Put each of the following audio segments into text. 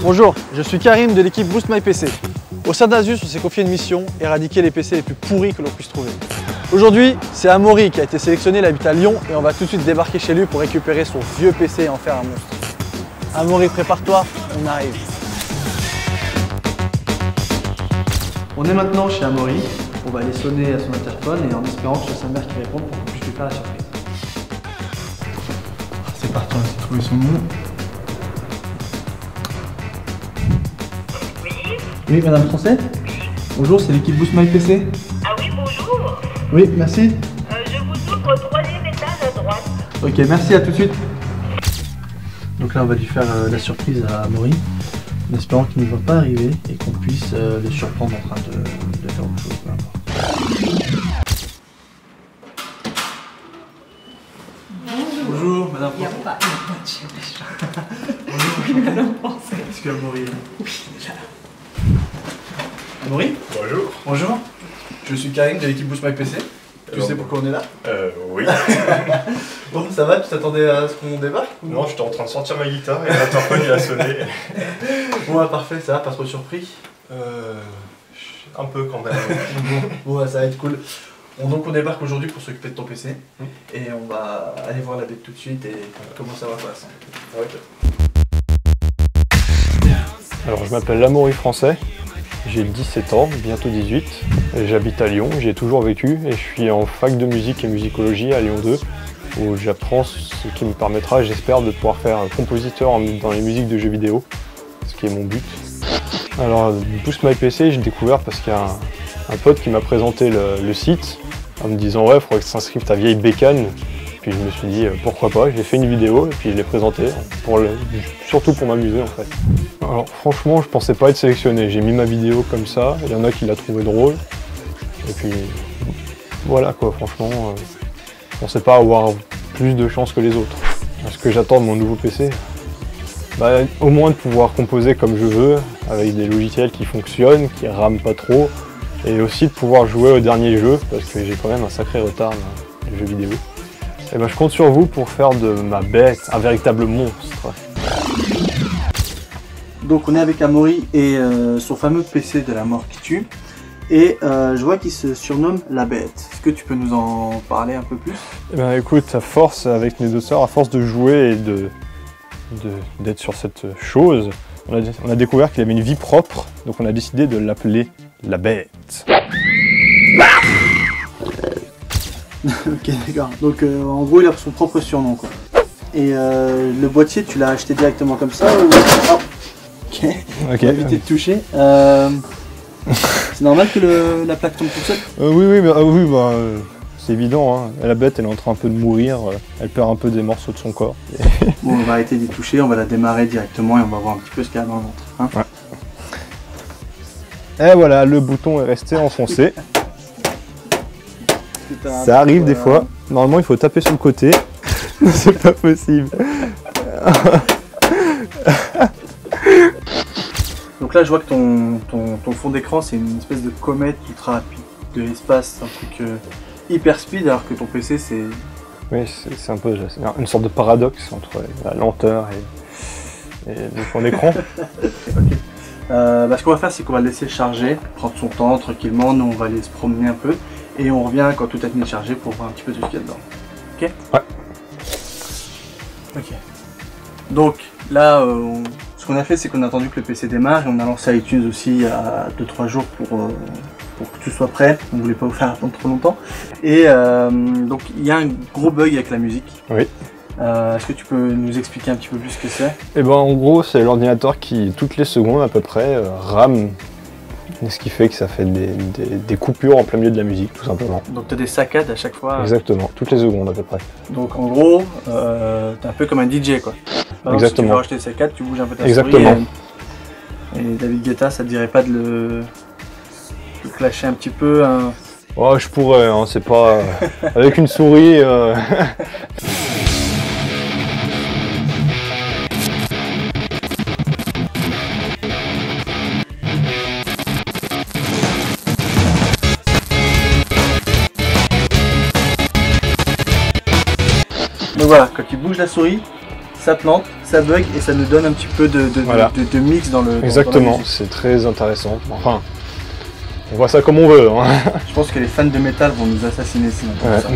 Bonjour, je suis Karim de l'équipe Boost My PC. Au sein d'Asus, on s'est confié une mission, éradiquer les PC les plus pourris que l'on puisse trouver. Aujourd'hui, c'est Amaury qui a été sélectionné, il habite à Lyon et on va tout de suite débarquer chez lui pour récupérer son vieux PC et en faire un monstre. Amaury, prépare-toi, on arrive. On est maintenant chez Amaury, on va aller sonner à son interphone et en espérant que ce soit sa mère qui réponde pour qu'on puisse lui faire la surprise. C'est parti, on va essayer de trouver son nom. Oui, Madame Français. Bonjour, c'est l'équipe Boost My PC. Ah oui, bonjour. Oui, merci. Je vous ouvre au 3e étage à droite. Ok, merci, à tout de suite. Donc là, on va lui faire la surprise à Amaury, en espérant qu'il ne va pas arriver et qu'on puisse le surprendre en train de faire autre chose, peu importe. Bonjour, Madame Français. Il n'y a pas de chien méchant. Bonjour, Madame Français. est-ce que Amaury est là? Oui, là. Amaury? Bonjour. Bonjour. Je suis Karim de l'équipe Boost My PC. Tu sais pourquoi on est là? Oui. Bon, ça va? Tu t'attendais à ce qu'on débarque? Non, j'étais en train de sortir ma guitare et l'interphone il a sonné. Bon, bah, parfait, ça va, pas trop surpris? Un peu quand même. Bon, ça va être cool. Donc on débarque aujourd'hui pour s'occuper de ton PC et on va aller voir la bête tout de suite et comment ça va passer. Alors je m'appelle Amaury Français, j'ai 17 ans, bientôt 18, et j'habite à Lyon, j'y ai toujours vécu et je suis en fac de musique et musicologie à Lyon 2 où j'apprends ce qui me permettra, j'espère, de pouvoir faire compositeur dans les musiques de jeux vidéo, ce qui est mon but. Alors Boost My PC, j'ai découvert parce qu'il y a un pote qui m'a présenté le site en me disant ouais, il faudrait que tu t'inscrives ta vieille bécane. Puis je me suis dit pourquoi pas, j'ai fait une vidéo et puis je l'ai présentée, surtout pour m'amuser en fait. Alors franchement, je pensais pas être sélectionné, j'ai mis ma vidéo comme ça, il y en a qui l'a trouvé drôle. Et puis voilà quoi, franchement, je pensais pas avoir plus de chance que les autres. Ce que j'attends de mon nouveau PC, bah, au moins de pouvoir composer comme je veux, avec des logiciels qui fonctionnent, qui rament pas trop, et aussi de pouvoir jouer au dernier jeu, parce que j'ai quand même un sacré retard dans les jeux vidéo. Et ben, je compte sur vous pour faire de ma bête un véritable monstre. Donc on est avec Amaury et son fameux PC de la mort qui tue. Et je vois qu'il se surnomme la bête. Est-ce que tu peux nous en parler un peu plus? Et ben, écoute, à force, avec mes deux sœurs, à force de jouer et d'être sur cette chose, on a découvert qu'il avait une vie propre, donc on a décidé de l'appeler la bête. Ok, d'accord. Donc en gros, il a son propre surnom, quoi. Et le boîtier, tu l'as acheté directement comme ça ou... Oh. Ok, on va éviter de toucher. C'est normal que la plaque tombe toute seule? Oui, c'est évident, hein. La bête, elle est en train un peu de mourir, elle perd un peu des morceaux de son corps. Bon, on va arrêter d'y toucher, on va la démarrer directement et on va voir un petit peu ce qu'il y a dans le ventre. Hein. Ouais. Et voilà, le bouton est resté enfoncé. Ça arrive des fois. Normalement, il faut taper sur le côté. C'est pas possible. Donc là, je vois que ton fond d'écran, c'est une espèce de comète ultra rapide de l'espace, un truc hyper speed, alors que ton PC, c'est... Oui, c'est un peu une sorte de paradoxe entre la lenteur et le fond d'écran. Okay. Ce qu'on va faire, c'est qu'on va le laisser charger, prendre son temps tranquillement. Nous, on va aller se promener un peu et on revient quand tout a fini de charger pour voir un petit peu tout ce qu'il y a dedans. Ok? Ouais. Ok. Donc là, ce qu'on a fait, c'est qu'on a attendu que le PC démarre et on a lancé iTunes aussi il y a 2-3 jours pour que tout soit prêt. On ne voulait pas vous faire attendre trop longtemps. Et donc il y a un gros bug avec la musique. Oui. Est-ce que tu peux nous expliquer un petit peu plus ce que c'est? Et ben en gros, c'est l'ordinateur qui, toutes les secondes à peu près, rame. Ce qui fait que ça fait des coupures en plein milieu de la musique, tout simplement. Donc tu as des saccades à chaque fois? Exactement, toutes les secondes à peu près. Donc en gros, t'es un peu comme un DJ quoi. Par exemple, Exactement. si tu veux racheter des saccades, tu bouges un peu ta Exactement. souris. Et David Guetta, ça te dirait pas de le clasher un petit peu hein? Oh, je pourrais, hein, c'est pas... avec une souris... Donc voilà, quand tu bouges la souris, ça plante, ça bug et ça nous donne un petit peu Voilà. de mix dans le. Exactement, dans la musique. c'est très intéressant. Enfin, on voit ça comme on veut. Hein. Je pense que les fans de métal vont nous assassiner sinon. Ouais. Ça.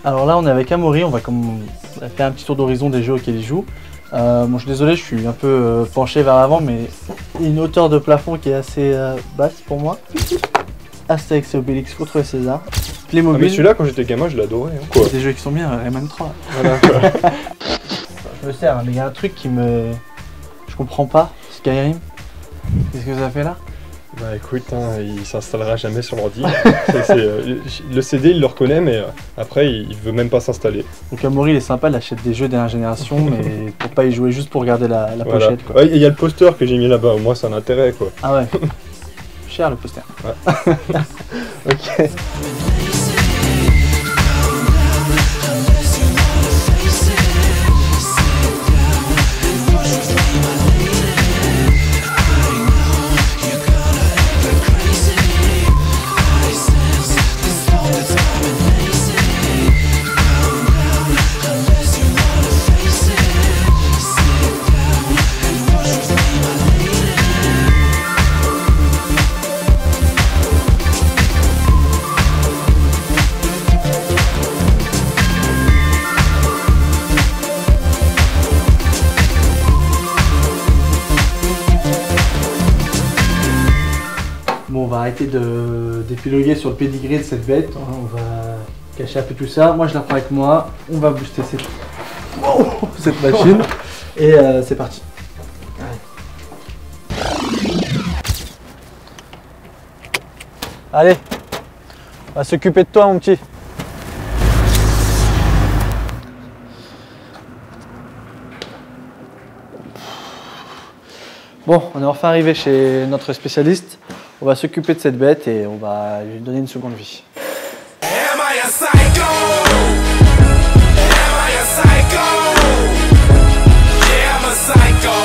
Alors là, on est avec Amaury, on va faire un petit tour d'horizon des jeux auxquels il joue. Bon, je suis désolé, je suis un peu penché vers l'avant, mais il y a une hauteur de plafond qui est assez basse pour moi. Astérix et Obélix, Retrouver César. Ah, mais Playmobil. celui-là, quand j'étais gamin, je l'adorais. Hein, quoi. Des jeux qui sont bien, Rayman 3. Voilà, Je me sers, mais il y a un truc qui me. Je comprends pas. Skyrim. Qu'est-ce que ça fait là? Bah écoute, hein, il s'installera jamais sur l'ordi. Le CD, il le reconnaît, mais après, il veut même pas s'installer. Donc Amaury, il est sympa, il achète des jeux dernière génération, mais pour pas y jouer, juste pour regarder la Voilà. pochette. Quoi. Ouais, il y a le poster que j'ai mis là-bas, au moins c'est un intérêt quoi. Ah ouais. Cher le poster. Ouais. Ok. Bon, on va arrêter d'épiloguer sur le pédigré de cette bête. On va cacher un peu tout ça. Moi, je la prends avec moi. On va booster cette machine. Et c'est parti. Allez, on va s'occuper de toi, mon petit. Bon, on est enfin arrivé chez notre spécialiste. On va s'occuper de cette bête et on va lui donner une seconde vie. Am I a psycho? Am I a psycho? Yeah, I'm a psycho.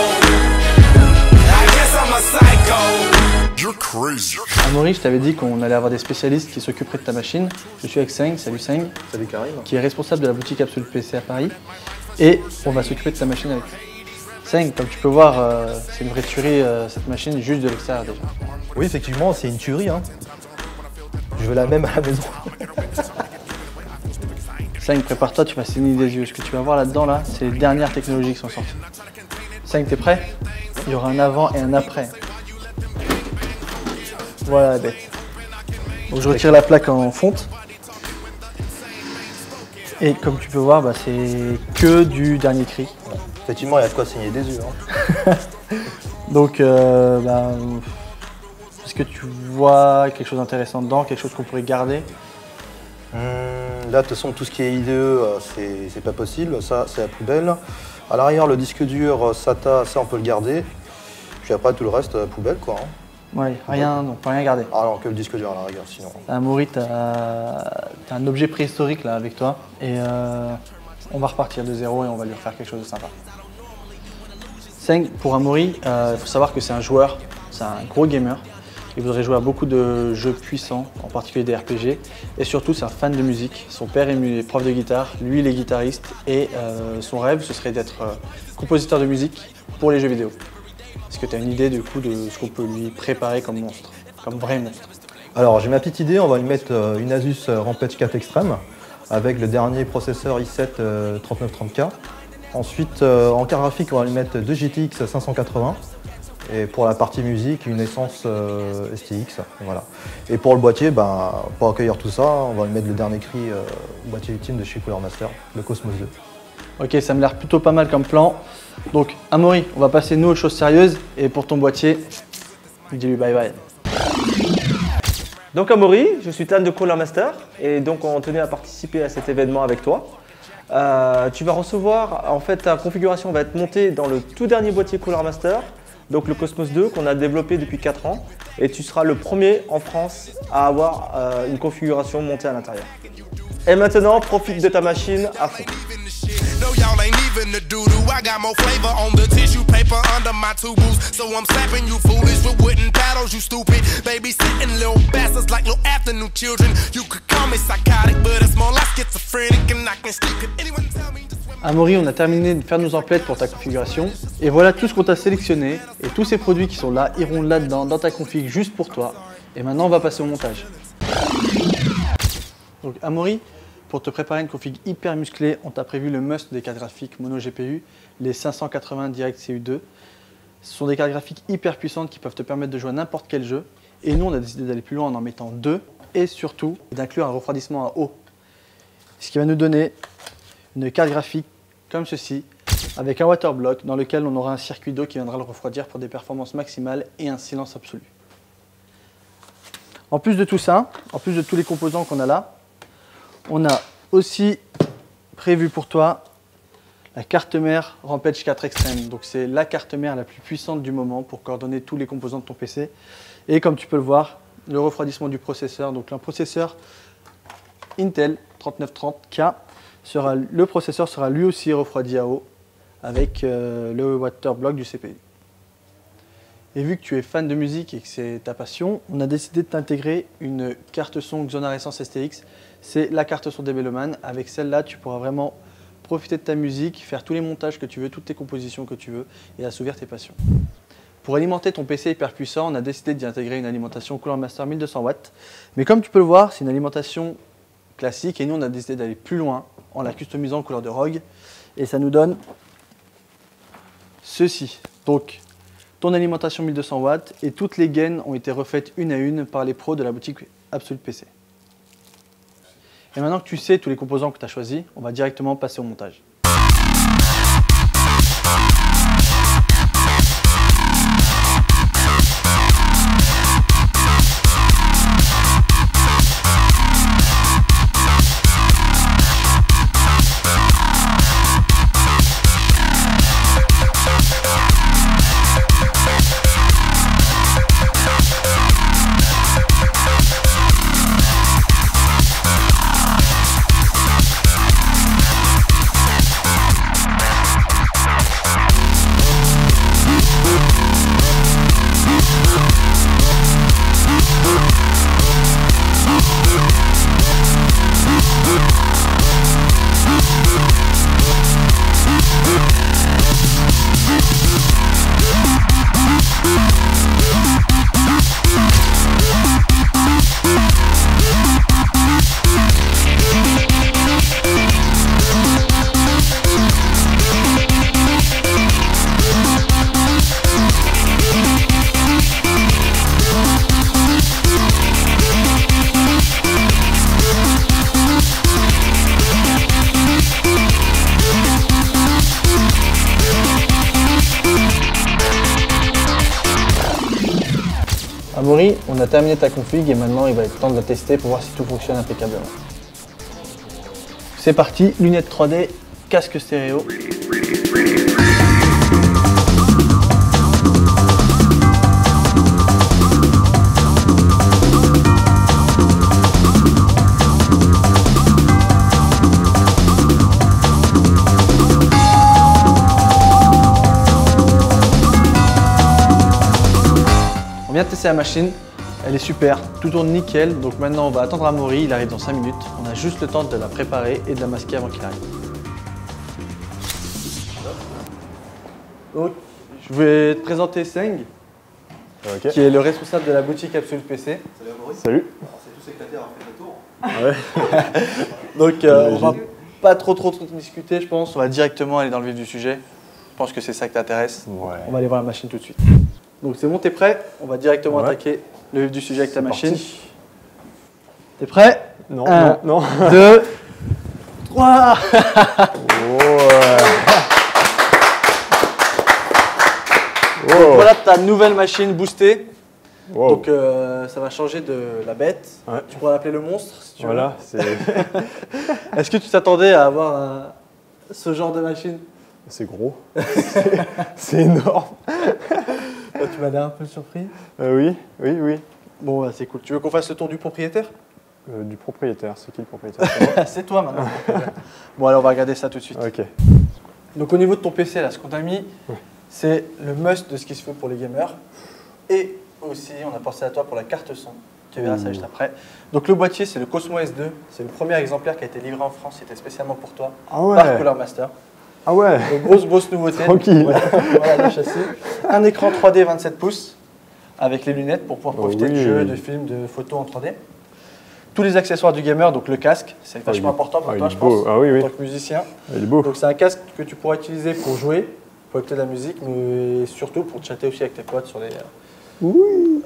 I guess I'm a psycho. You're crazy. Amaury, je t'avais dit qu'on allait avoir des spécialistes qui s'occuperaient de ta machine. Je suis avec Seng, salut Seng, Salut Karim. qui est responsable de la boutique Absolute PC à Paris. Et on va s'occuper de ta machine avec lui. Seng, comme tu peux voir, c'est une vraie tuerie cette machine, juste de l'extérieur déjà. Oui, effectivement, c'est une tuerie. Hein. Je veux la même à la maison. Seng, prépare-toi, tu vas saigner des yeux. Ce que tu vas voir là-dedans, là, c'est les dernières technologies qui sont sorties. Seng, t'es prêt? Il y aura un avant et un après. Voilà la bête. Donc je retire la plaque en fonte. Et comme tu peux voir, bah, c'est que du dernier cri. Effectivement, il y a de quoi saigner des yeux. Hein. Donc, est-ce que tu vois quelque chose d'intéressant dedans, quelque chose qu'on pourrait garder? Là, de toute façon, tout ce qui est IDE, c'est pas possible. Ça, c'est la poubelle. À l'arrière, le disque dur SATA, ça, on peut le garder. Puis après, tout le reste, poubelle, quoi. Hein. Ouais, rien, on peut rien garder. Ah non, que le disque dur à la rigueur, sinon. Amaury, t'as un objet préhistorique là avec toi. Et on va repartir de zéro et on va lui refaire quelque chose de sympa. Seng, pour Amaury, il faut savoir que c'est un joueur, c'est un gros gamer. Il voudrait jouer à beaucoup de jeux puissants, en particulier des RPG. Et surtout, c'est un fan de musique. Son père est prof de guitare, lui il est guitariste. Et son rêve, ce serait d'être compositeur de musique pour les jeux vidéo. Est-ce que tu as une idée du coup de ce qu'on peut lui préparer comme monstre, comme vrai monstre? Alors, j'ai ma petite idée. On va lui mettre une Asus Rampage 4 Extreme avec le dernier processeur i7 3930K. Ensuite, en carte graphique, on va lui mettre 2 GTX 580. Et pour la partie musique, une Essence STX. Voilà. Et pour le boîtier, pour accueillir tout ça, on va lui mettre le dernier cri boîtier ultime de chez Cooler Master, le Cosmos 2. Ok, ça me l'air plutôt pas mal comme plan. Donc, Amaury, on va passer nous aux choses sérieuses. Et pour ton boîtier, dis-lui bye bye. Donc Amaury, je suis fan de Cooler Master et donc on tenait à participer à cet événement avec toi. Tu vas recevoir, en fait ta configuration va être montée dans le tout dernier boîtier Cooler Master, donc le Cosmos 2 qu'on a développé depuis 4 ans et tu seras le premier en France à avoir une configuration montée à l'intérieur. Et maintenant, profite de ta machine à fond. No, y'all ain't even the doo-doo. I got more flavor on the tissue paper under my two boots. So I'm slapping you foolish with wooden paddles, you stupid. Babysitting little bastards like little afternoon children. You could call me psychotic, but it's more like schizophrenic and I can sleep. Could anyone tell me just where my Amaury, on a terminé de faire nos emplettes pour ta configuration. Et voilà tout ce qu'on t'a sélectionné. Et tous ces produits qui sont là iront là-dedans, dans ta config, juste pour toi. Et maintenant, on va passer au montage. Donc Amaury, pour te préparer une config hyper musclée, on t'a prévu le must des cartes graphiques mono GPU, les 580 Direct CU2. Ce sont des cartes graphiques hyper puissantes qui peuvent te permettre de jouer à n'importe quel jeu. Et nous, on a décidé d'aller plus loin en mettant deux. Et surtout, d'inclure un refroidissement à eau. Ce qui va nous donner une carte graphique comme ceci, avec un waterblock dans lequel on aura un circuit d'eau qui viendra le refroidir pour des performances maximales et un silence absolu. En plus de tout ça, en plus de tous les composants qu'on a là, on a aussi prévu pour toi la carte mère Rampage 4 Extreme. Donc c'est la carte mère la plus puissante du moment pour coordonner tous les composants de ton PC. Et comme tu peux le voir, le refroidissement du processeur. Donc un processeur Intel 3930K, le processeur sera lui aussi refroidi à eau avec le waterblock du CPU. Et vu que tu es fan de musique et que c'est ta passion, on a décidé de t'intégrer une carte son Xonaressence STX. C'est la carte son des Meloman. Avec celle-là, tu pourras vraiment profiter de ta musique, faire tous les montages que tu veux, toutes tes compositions que tu veux et assouvir tes passions. Pour alimenter ton PC hyper puissant, on a décidé d'y intégrer une alimentation Cooler Master 1200 watts. Mais comme tu peux le voir, c'est une alimentation classique et nous on a décidé d'aller plus loin en la customisant en couleur de Rogue et ça nous donne ceci. Donc ton alimentation 1200 watts et toutes les gaines ont été refaites une à une par les pros de la boutique Absolute PC. Et maintenant que tu sais tous les composants que tu as choisis, on va directement passer au montage. Amaury, on a terminé ta config et maintenant il va être temps de la tester pour voir si tout fonctionne impeccablement. C'est parti, lunettes 3D, casque stéréo. On vient de tester la machine, elle est super, tout tourne nickel, donc maintenant on va attendre Amaury, il arrive dans 5 minutes. On a juste le temps de la préparer et de la masquer avant qu'il arrive. Donc, je vais te présenter Seng, qui est le responsable de la boutique Absolute PC. Salut Amaury. Salut. C'est tous éclaté à faire le tour. Ouais. Donc on va pas trop discuter je pense, on va directement aller dans le vif du sujet. Je pense que c'est ça qui t'intéresse. Ouais. On va aller voir la machine tout de suite. Donc c'est bon, t'es prêt? On va directement attaquer le vif du sujet avec ta machine. T'es prêt? Non, 1, non, non. 2, 3. Donc voilà ta nouvelle machine boostée. Wow. Donc ça va changer de la bête. Ouais. Tu pourras l'appeler le monstre si tu Voilà, c'est veux. Est-ce que tu t'attendais à avoir ce genre de machine? c'est gros. C'est énorme. Tu m'as l'air un peu surpris. Oui, oui, oui. Bon, bah, c'est cool. Tu veux qu'on fasse le tour du propriétaire? Du propriétaire, c'est qui le propriétaire? C'est toi maintenant. Bon, alors on va regarder ça tout de suite. Ok. Donc au niveau de ton PC, là, ce qu'on t'a mis, c'est le must de ce qui se fait pour les gamers. Et aussi, on a pensé à toi pour la carte son. Tu verras ça juste après. Donc le boîtier, c'est le Cosmo S2. C'est le premier exemplaire qui a été livré en France. C'était spécialement pour toi, Ah ouais. par Cooler Master. Ah ouais. Donc, grosse nouveauté. Tranquille. Voilà le châssis. Un écran 3D 27 pouces avec les lunettes pour pouvoir profiter de jeux, de films, de photos en 3D. Tous les accessoires du gamer, donc le casque, c'est vachement important pour toi, je pense, ah, oui, en tant que musicien. Il est beau. Donc c'est un casque que tu pourras utiliser pour jouer, pour écouter de la musique, mais surtout pour chatter aussi avec tes potes sur les... Oui.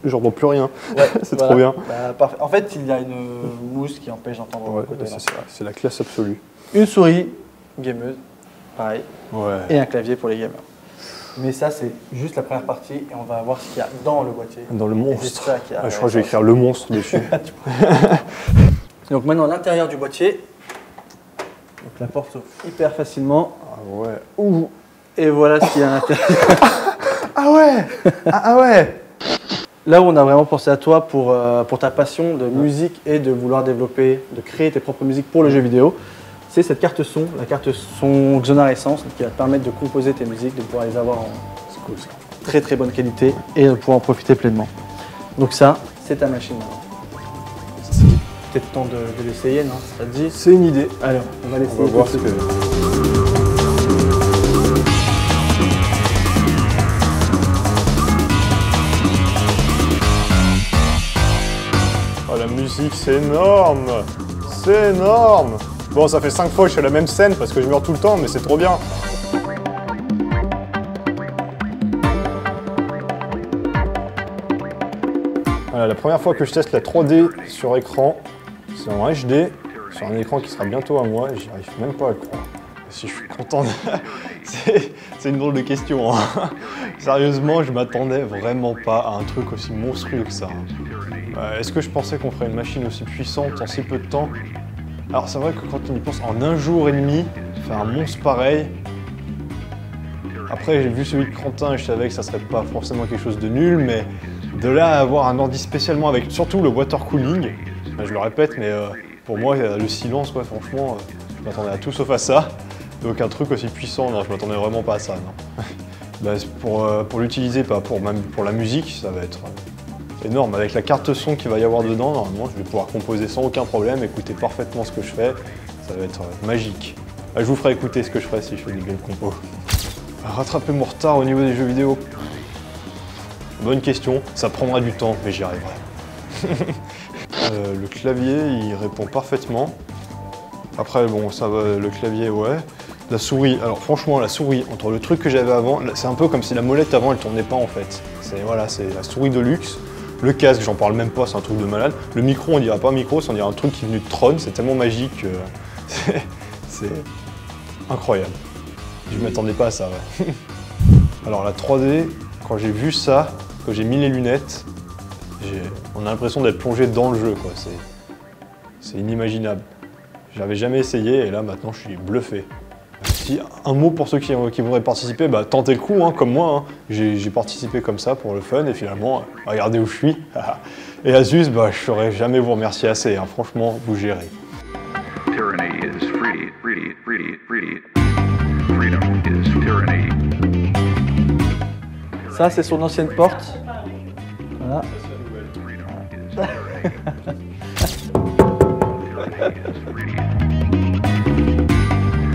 J'entends plus rien. Ouais, c'est trop bien. Bah, parfait. En fait, il y a une mousse qui empêche d'entendre Ouais, le côté. c'est la classe absolue. Une souris gameuse, pareil, Ouais. et un clavier pour les gamers. Mais ça, c'est juste la première partie et on va voir ce qu'il y a dans le boîtier. Dans le Et monstre. j'espère qu'il y a- Je crois que je vais écrire le monstre dessus. Donc maintenant, l'intérieur du boîtier. Donc la porte s'ouvre hyper facilement. Ah ouais. Ouh. Et voilà ce qu'il y a à l'intérieur. Ah ouais. Ah ouais. Là où on a vraiment pensé à toi pour ta passion de musique et de vouloir développer, de créer tes propres musiques pour le jeu vidéo, c'est cette carte son, la carte son Xonar Essence, qui va te permettre de composer tes musiques, de pouvoir les avoir en très très bonne qualité et de pouvoir en profiter pleinement. Donc ça, c'est ta machine maintenant. C'est peut-être temps de l'essayer, non? Ça te dit? C'est une idée. Allez, on va l'essayer. On va voir ce tout de que... suite. Oh, la musique, c'est énorme. C'est énorme. Bon, ça fait 5 fois que je fais la même scène parce que je meurs tout le temps, mais c'est trop bien. Voilà, la première fois que je teste la 3D sur écran, c'est en HD, sur un écran qui sera bientôt à moi, et j'y arrive même pas à le croire. Si je suis content, c'est une drôle de question. Hein. Sérieusement, je m'attendais vraiment pas à un truc aussi monstrueux que ça. Est-ce que je pensais qu'on ferait une machine aussi puissante en si peu de temps? Alors c'est vrai que quand on y pense, en 1 jour et demi, faire un monstre pareil. Après j'ai vu celui de Quentin et je savais que ça serait pas forcément quelque chose de nul, mais de là à avoir un ordi spécialement avec surtout le water cooling, je le répète, mais pour moi le silence, ouais, franchement, je m'attendais à tout sauf à ça. Donc un truc aussi puissant, non, je m'attendais vraiment pas à ça, non. Bah, pour l'utiliser, pas pour, même pour la musique, ça va être énorme. Avec la carte son qu'il va y avoir dedans, normalement, je vais pouvoir composer sans aucun problème, écouter parfaitement ce que je fais. Ça va être magique. Je vous ferai écouter ce que je ferai si je fais des belles compos. Rattraper mon retard au niveau des jeux vidéo. Bonne question, ça prendra du temps, mais j'y arriverai. Le clavier, il répond parfaitement. Après, bon, ça va, le clavier, ouais. La souris, alors franchement, la souris, entre le truc que j'avais avant, c'est un peu comme si la molette avant, elle tournait pas en fait. Voilà, c'est la souris de luxe. Le casque, j'en parle même pas, c'est un truc de malade. Le micro, on dirait pas un micro, on dirait un truc qui est venu de Tron, c'est tellement magique que c'est incroyable. Je m'attendais pas à ça, ouais. Alors la 3D, quand j'ai vu ça, quand j'ai mis les lunettes, on a l'impression d'être plongé dans le jeu, quoi. C'est inimaginable. J'avais jamais essayé et là maintenant je suis bluffé. Si, un mot pour ceux qui voudraient participer, bah, tentez le coup, hein, comme moi. Hein. J'ai participé comme ça pour le fun et finalement, regardez où je suis. Et Asus, bah, je ne saurais jamais vous remercier assez. Hein. Franchement, vous gérez. Tyranny is free, free, free, free. Freedom is tyranny. Ça, c'est son ancienne porte. Voilà.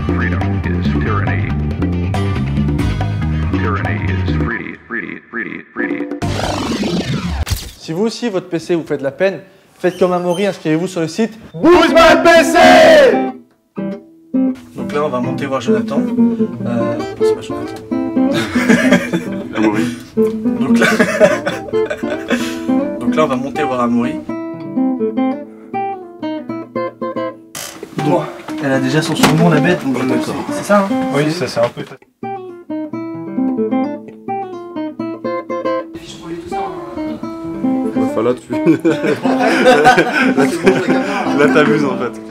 Freedom is tyranny. Tyranny is free, free, free, free. Si vous aussi, votre PC vous fait de la peine, faites comme Amaury, inscrivez-vous sur le site Boost my PC. Donc là, on va monter voir Jonathan. C'est pas Jonathan. Amaury. Donc là... Donc là, on va monter voir Amaury. Bon, elle a déjà son surnom, la bête, donc c'est ça, hein? Oui, ça c'est un peu... Enfin là tu... là t'abuses en fait.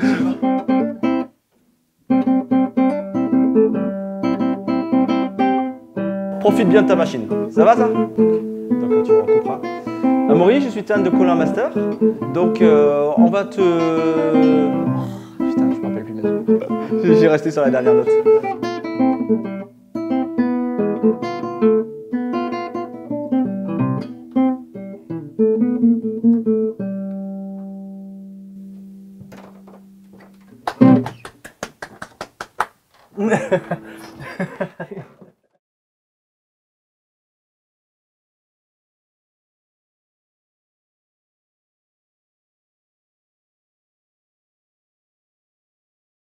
Profite bien de ta machine. Ça va ça? Donc là, tu recouperas. Amaury, je suis fan de Cooler Master. Donc on va te... Putain, je me rappelle plus maintenant. J'ai resté sur la dernière note.